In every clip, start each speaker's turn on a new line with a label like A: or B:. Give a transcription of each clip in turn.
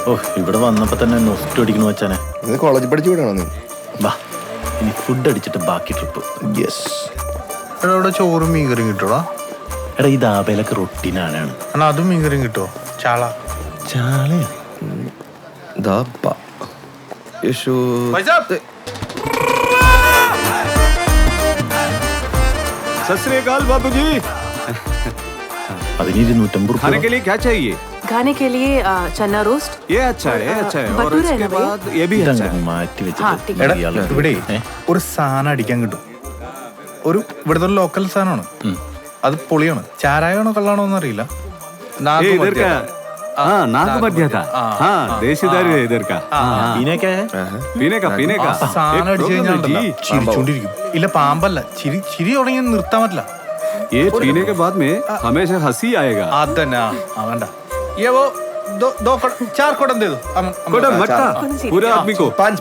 A: ഓ ഇവിടെ വന്നപ്പോ തന്നെ നൊസ്റ്റ് അടിക്കണ വെച്ചാനെ.
B: കോളേജിൽ പഠിച്ചു വിടണോ നീ?
A: വാ ഇനി ഫുഡ് അടിച്ചിട്ട് ബാക്കി ട്രിപ്പ്.
B: യെസ്.
C: എടാ ഇവിടെ ചോറും മീൻകറിയും കിട്ടൂടാ?
A: എടാ ഈ ദാബയിലൊക്കെ റൊട്ടീനാണ്.
C: എന്നാ അതും മീൻകറിയും കിട്ടുമോ? ചാള
A: ചാളയാ? അതിന് 250
D: खाने के लिए क्या चाहिए?
E: खाने के लिए चना रोस्ट।
D: ये अच्छा है, अच्छा है। और
E: भटूरे है
D: इसके
E: ना भैया?
D: बाद ये भी अच्छा है।
A: മാറ്റി
E: हाँ, ठीक है।
C: എടാ ഇവിടെ ഒരു സാധനം അടിക്കാൻ കിട്ടും. ഇവിടുത്തെ ലോക്കൽ സാധനമാണ്. അത് പൊളിയാണ്. ചാരായമാണോ കള്ളാണോ എന്നറിയില്ല.
D: ये इधर का हाँ नाग मध्य था। हाँ देशीदारी है इधर का। पीने का
C: സാധനം അടിച്ചു കഴിഞ്ഞാൽ ചിരിച്ചോണ്ടിരിക്കും. ഇല്ല പാമ്പല്ല, ചിരി തുടങ്ങി നിർത്താൻ പറ്റില്ല.
D: ये पीने के बाद में हमेशा हंसी आएगा।
C: അതന്നെ വേണ്ട. ये वो दो 4 कुടം दे दो.
D: कुडम मट्टा पूरा आदमी को
B: 5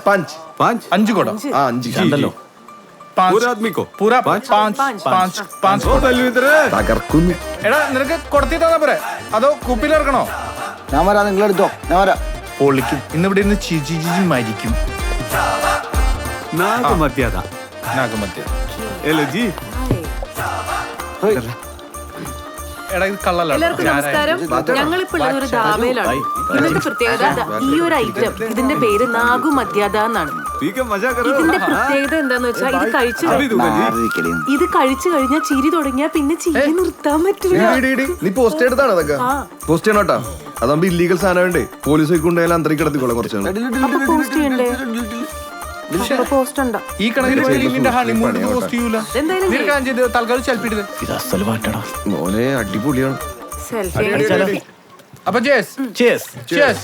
C: 5 കുടം.
B: 5
A: ഉണ്ടല്ലോ.
D: पूरा आदमी को
C: पूरा 5
B: തകർക്കുന്നു.
C: എടാ നിനക്ക് കൊടുത്തി തന്നാ പോരെ അതോ കുപ്പിയിൽ ഇറക്കണോ?
B: ഞാൻ വരാം, നിങ്ങളെടുത്തോ, ഞാൻ വരാം.
C: പൊളിക്കും. ഇന്നിവിടെ ഇരുന്ന് ചിരി മരിക്കും.
D: नाग मध्य था।
C: നാഗമധ്യ.
D: हेलो जी।
C: എടാ ഇത് കള്ളല്ല.
E: എല്ലാവർക്കും നമസ്കാരം. ഞങ്ങളിപ്പോൾ ഉള്ളത് ഒരു ധാബയിലാണ്. ഇന്നത്തെ പ്രത്യേകത ഈ ഒരു ഐറ്റം, ഇതിന്റെ പേര് നാഗു മധ്യാദ എന്നാണ്.
D: ठीक है मजा करो।
E: ഇതിന്റെ പ്രത്യേകത എന്താന്ന് വെച്ചാൽ ഇത് കഴിച്ചു കഴിഞ്ഞാൽ ചിരി തുടങ്ങിയാ പിന്നെ ചിരി നിർത്താൻ പറ്റില്ല.
B: നീ പോസ്റ്റ് എടുത്താണ് അതൊക്കെ? പോസ്റ്റ് ചെയ്യണോട്ടാ. അതാകുമ്പോ ഇല്ലീഗൽ സാധനം പോലീസ് കൊണ്ടുപോയാലും അന്തരീക്ഷം കിടത്തിക്കോളെ കുറച്ചാണ്.
E: അപ്പൊ പോസ്റ്റ് ചെയ്യണ്ടേ? പോസ്റ്റ് ഉണ്ടോ?
C: ഈ കണക്കിന് നിന്റെ ഹണിമൂൺ പോസ്റ്റ് ചെയ്യൂല.
E: എന്തായാലും
C: നീ കാര്യം ചെയ്ത് തൽക്കാലം ചെൽപ്പിടുത്.
A: ഇത് അസൽ പാട്ടടാ
B: മോനെ അടിപൊളിയാണ്.
E: സെൽഫി.
C: അപ്പൊ ചേസ്
A: ചേസ്
C: ചേസ്.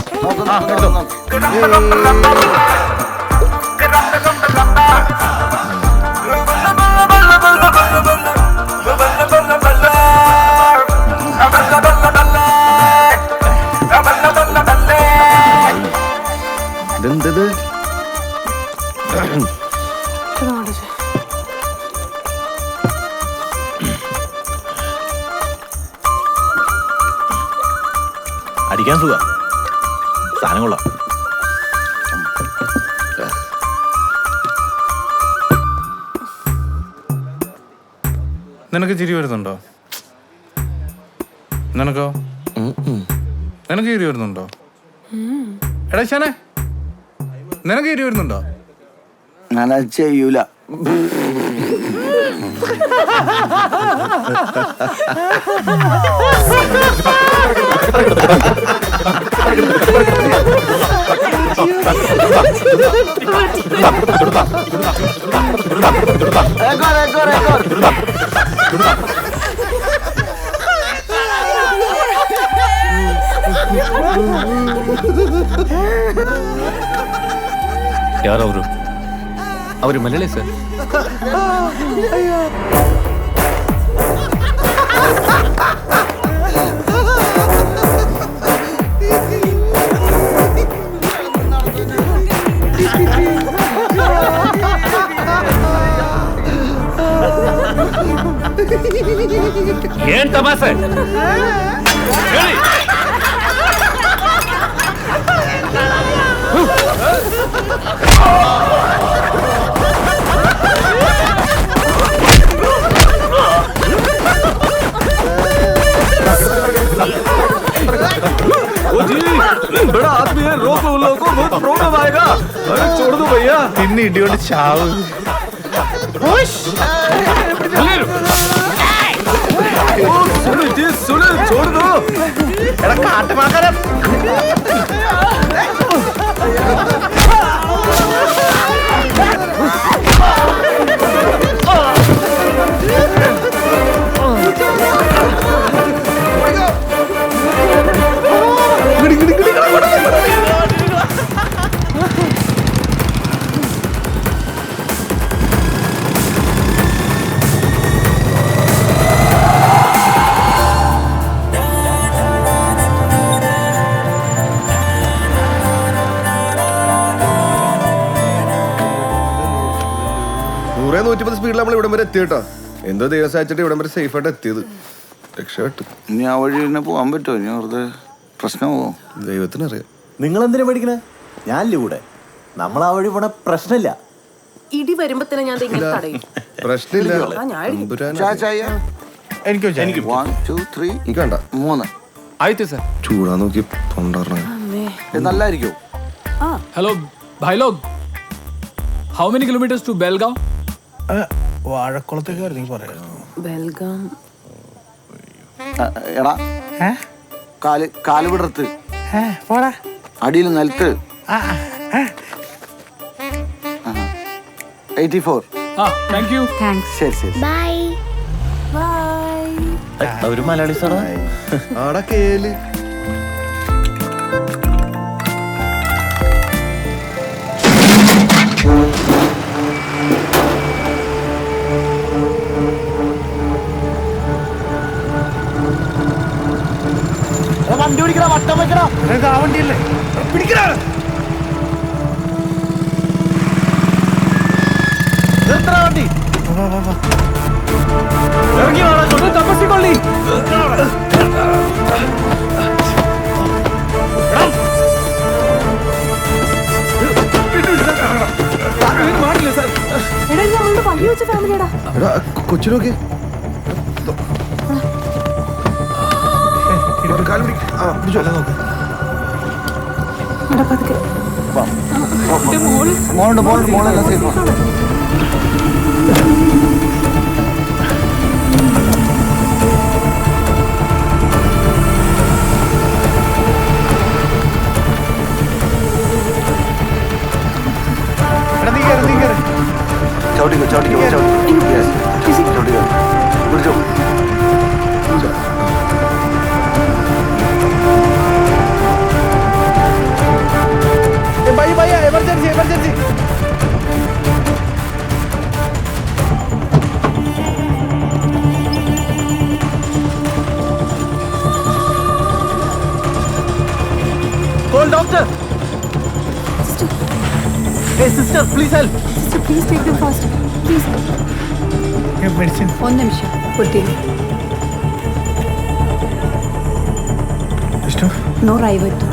B: ഇതെന്തത്?
A: അടിക്കാൻ സുഖ സാധനം കൊള്ളാം.
C: നിനക്ക് ചിരി വരുന്നുണ്ടോ? നിനക്കോ? നിനക്ക് ചിരി വരുന്നുണ്ടോ? എടാ ശാനെ നിനക്ക് ചിരി വരുന്നുണ്ടോ?
B: ഞാനത് ചെയ്യൂല.
A: ಯಾರವರು? ಅವರು ಮಲಯಾಳಿ ಸರ್. ಏನ್ ತಮಾಷೆ ಹೇಳಿ.
D: बड़ा आदमी है, रोको उन लोगों को, बहुत प्रॉब्लम आएगा। अरे छोड़ दो भैया.
C: പിന്നെ ഇടിയോട് ചാവ്.
D: सुनो जी सुनो, छोड़ दो.
C: എടാ കാട്ടുമാക്കാരം.
B: നൂറേ 150 സ്പീഡിൽ നമ്മൾ ഇവിടം വരെ എത്തിയിട്ടോ. എന്തോ ദിവസം അയച്ചിട്ട് ഇവിടം വരെ സേഫ് ആയിട്ട് എത്തിയത്. രക്ഷപ്പെട്ടു.
F: ഇനി ആ വഴി തന്നെ പോകാൻ പറ്റുമോ? ഇനി വെറുതെ പ്രശ്നമാവോ?
B: ദൈവത്തിനറിയാം.
F: നിങ്ങൾ എന്തിനാ പേടിക്കണേ? ഞാനില്ലേ കൂടെ. നമ്മൾ ആ വഴി പോണ പ്രശ്നമില്ല.
E: ഇടി വരുമ്പോ തന്നെ ഞാൻ ഇങ്ങനെ തടയും.
B: പ്രശ്നമില്ല.
E: ആ, ഞാൻ ഇടിക്കും.
B: തമ്പുരാനാ.
C: എനിക്ക്
G: 1 2 3
B: എനിക്ക് വേണ്ട.
G: 3
A: ആയിത്തെ സർ.
B: ചൂടാ നോക്കി തൊണ്ടറിഞ്ഞ.
E: അമ്മേ.
G: നല്ലായിരിക്കും.
E: ആ
H: Hello, bhai log. How many kilometers to Belgaum?
C: വാഴക്കുളത്തേക്ക് വരുന്നെങ്കിൽ പറയാം.
E: ബെൽഗാം.
G: എടാ കാല് വിടർത്ത് അടിയിൽ നിലത്ത് 84.
H: Thank you.
G: ശരി ശരി.
E: ബൈ.
A: ഒരു മലയാളി സാറാ.
B: ആടാ കേല്.
G: വണ്ടി പിടിക്കണ വട്ടം വെക്കണ.
C: വണ്ടിയല്ലേ പിടിക്കണ.
G: വണ്ടി
H: തപസ്സിക്കൊള്ളി.
E: എടാ ഇത് നമ്മളുടെ വഴി വെച്ച ഫാമിലിയാടാ.
B: എടാ കൊച്ചിനോക്കെ കാല് പിടി. ആ പിടിച്ചോ.
E: എടാ പതുക്കെ.
G: മോളെല്ലാം സേഫ്. ചവിട്ടിക്കോ ചവിട്ടിക്കോ ചവിട്ടിക്കോ. പിടിച്ചോ.
C: Emergency emergency.
A: Call doctor. Hey sister, please help.
E: Sister, please take them fast. Please.
C: Medicine.
E: ಒಂದು ನಿಮಿಷ ಕೊಡ್ತೀನಿ.
C: ಎಷ್ಟು?
E: 150.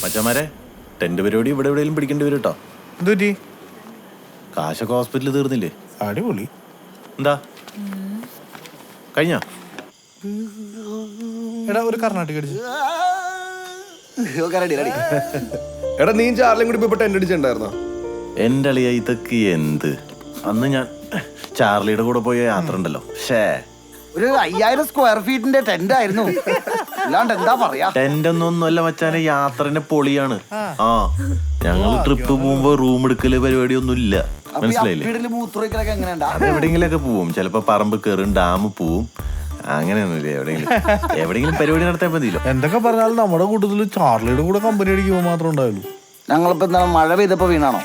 F: മച്ചന്മാരെ, ടെന്റ് പരിപാടി ഇവിടെ എവിടെയെങ്കിലും പിടിക്കേണ്ടി വരും കേട്ടോ.
C: എന്തുപറ്റി?
F: കാശൊക്കെ ഹോസ്പിറ്റലിൽ തീർന്നില്ലേ?
C: അടിപൊളി.
F: എന്താ കഴിഞ്ഞ?
C: എടാ ഒരു കർണാടക അടിച്ചു.
B: എടാ നീ ചാർലിയും കൂടി ഇപ്പൊ ടെന്റ് അടിച്ചിട്ടുണ്ടായിരുന്നോ?
F: എന്റെ അളിയ ഇതൊക്കെ എന്ത്? അന്ന് ഞാൻ ചാർലിയുടെ കൂടെ പോയ യാത്ര ഉണ്ടല്ലോ.
G: ഒരു 5000 സ്ക്വയർ ഫീറ്റിന്റെ ടെന്റ് ആയിരുന്നു. അല്ലാണ്ട് എന്താ പറയാ.
F: ടെന്റ് ഒന്നൊന്നുമല്ല മച്ചാനെ, യാത്രന്റെ പൊളിയാണ്. ആ ഞങ്ങള് ട്രിപ്പ് പോകുമ്പോ റൂം എടുക്കല് പരിപാടി ഒന്നും ഇല്ല, മനസ്സിലായില്ലേ?
G: മൂത്രമൊക്കെ എങ്ങനെയുണ്ടാ?
F: എവിടെയെങ്കിലൊക്കെ പോവും, ചിലപ്പോ പറമ്പ് കയറും, ഡാം പോവും, അങ്ങനെയൊന്നുമില്ല. എവിടെയെങ്കിലും പരിപാടി നടത്താൻ മതിയല്ലോ.
C: എന്തൊക്കെ പറഞ്ഞാലും നമ്മുടെ കൂട്ടത്തില് ചാർലിയുടെ കൂടെ കമ്പനി അടിക്കുമ്പോൾ മാത്രം ഉണ്ടായുള്ളൂ.
G: ഞങ്ങളിപ്പോ എന്താണ് മഴ പെയ്തപ്പോ വീണാണോ?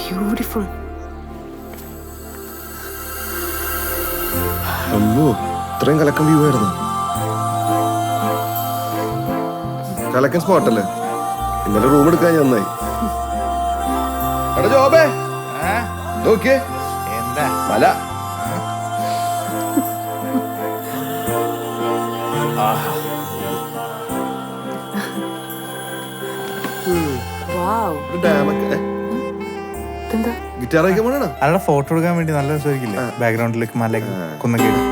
E: Beautiful.
B: അമ്മോ ഇത്രയും കലക്കം വ്യൂ ആയിരുന്നു. കലക്കൻ സ്പോട്ടല്ലേ? ഇന്നലെ റൂം എടുക്കാൻ നന്നായി. എടാ ജോബേ നോക്കിയേ
C: എന്താ
B: മല.
E: Wow.
B: ഡാമൊക്കെ
E: എന്താ?
B: ഗിറ്റാർ വയ്ക്കാൻ പോണോ?
C: അവരുടെ ഫോട്ടോ എടുക്കാൻ വേണ്ടി നല്ല രസമായിരിക്കില്ലേ? ബാക്ക്ഗ്രൗണ്ടിലേക്ക് മലയൊക്കെ കുന്നൊക്കെ ഇടും.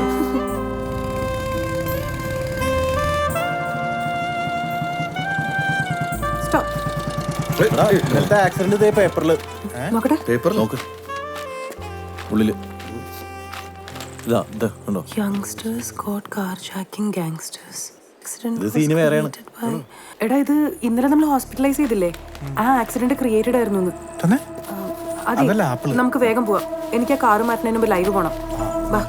E: Stop.
F: ഇന്നലത്തെ ആക്സിഡന്റ് പേപ്പറില്
E: നോക്കട്ടെ.
B: പേപ്പർ
F: നോക്ക്, ഉള്ളില് ഇതാ ഇത് ഉണ്ടോ?
E: Youngsters caught carjacking gangsters. Accident
F: ഇത്
E: was
F: scene വേറെയാണ്.
E: created by- എടാ ഇത് ഇന്നലെ നമ്മൾ ഹോസ്പിറ്റലൈസ് ചെയ്തില്ലേ, ആ ആക്സിഡന്റ് ക്രിയേറ്റഡ് ആയിരുന്നു എന്ന്.
C: തന്നെ
E: അതെ,
C: അതല്ല ആപ്പിള്.
E: നമുക്ക് വേഗം പോവാം. എനിക്ക് ആ കാറ് മാറ്റുന്നതിന് മുമ്പ് ലൈവ് പോണം. വാ.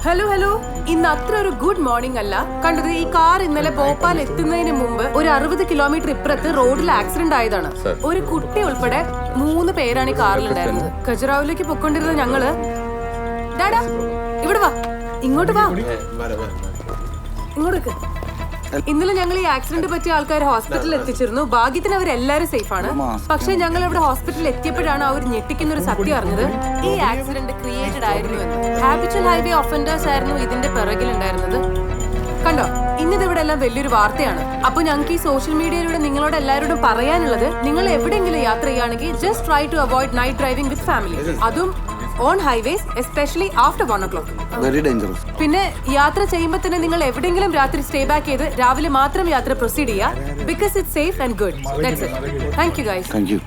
E: ഹലോ ഹലോ, ഇന്ന് അത്ര ഒരു ഗുഡ് മോർണിംഗ് അല്ല. കണ്ടത് ഈ കാർ ഇന്നലെ ഭോപ്പാൽ എത്തുന്നതിന് മുമ്പ് ഒരു 60 കിലോമീറ്റർ ഇപ്പുറത്ത് റോഡിൽ ആക്സിഡന്റ് ആയതാണ്. ഒരു കുട്ടി ഉൾപ്പെടെ 3 പേരാണ് ഈ കാറിലുണ്ടായിരുന്നത്. ഖജുറാവിലേക്ക് പൊക്കൊണ്ടിരുന്ന ഞങ്ങള് ഡാഡാ ഇവിടെ വാ, ഇങ്ങോട്ട് വാ, ഇങ്ങോട്ട്. ഇന്നലെ ഞങ്ങൾ ഈ ആക്സിഡന്റ് പറ്റിയ ആൾക്കാർ ഹോസ്പിറ്റലിൽ എത്തിച്ചിരുന്നു. ഭാഗ്യത്തിന് അവരെല്ലാരും സേഫ് ആണ്. പക്ഷെ ഞങ്ങൾ ഇവിടെ ഹോസ്പിറ്റലിൽ എത്തിയപ്പോഴാണ് അവർ ഞെട്ടിക്കുന്ന ഒരു സത്യം അറിഞ്ഞത്. ഈ ആക്സിഡന്റ് ക്രിയേറ്റഡ് ആയിരുന്നു എന്ന്. ഹാബിച്വൽ ഹൈവേ ഒഫൻഡേഴ്സ് ആയിരുന്നു ഇതിന്റെ പിറകിലുണ്ടായിരുന്നത്. കണ്ടോ, ഇന്നത് ഇവിടെ എല്ലാം വലിയൊരു വാർത്തയാണ്. അപ്പൊ ഞങ്ങൾക്ക് ഈ സോഷ്യൽ മീഡിയയിലൂടെ നിങ്ങളോട് എല്ലാവരോടും പറയാനുള്ളത്, നിങ്ങൾ എവിടെയെങ്കിലും യാത്ര ചെയ്യുകയാണെങ്കിൽ just try to avoid night driving with family. അതും on highways, especially after 1 o'clock.
G: Very dangerous.
E: പിന്നെ യാത്ര ചെയ്യുമ്പോൾ തന്നെ നിങ്ങൾ എവിടെയെങ്കിലും രാത്രി സ്റ്റേ ബാക്ക് ചെയ്ത് രാവിലെ മാത്രം യാത്ര പ്രൊസീഡ് ചെയ്യുക. Because it's safe and good. That's it. Thank you guys.
G: Thank you.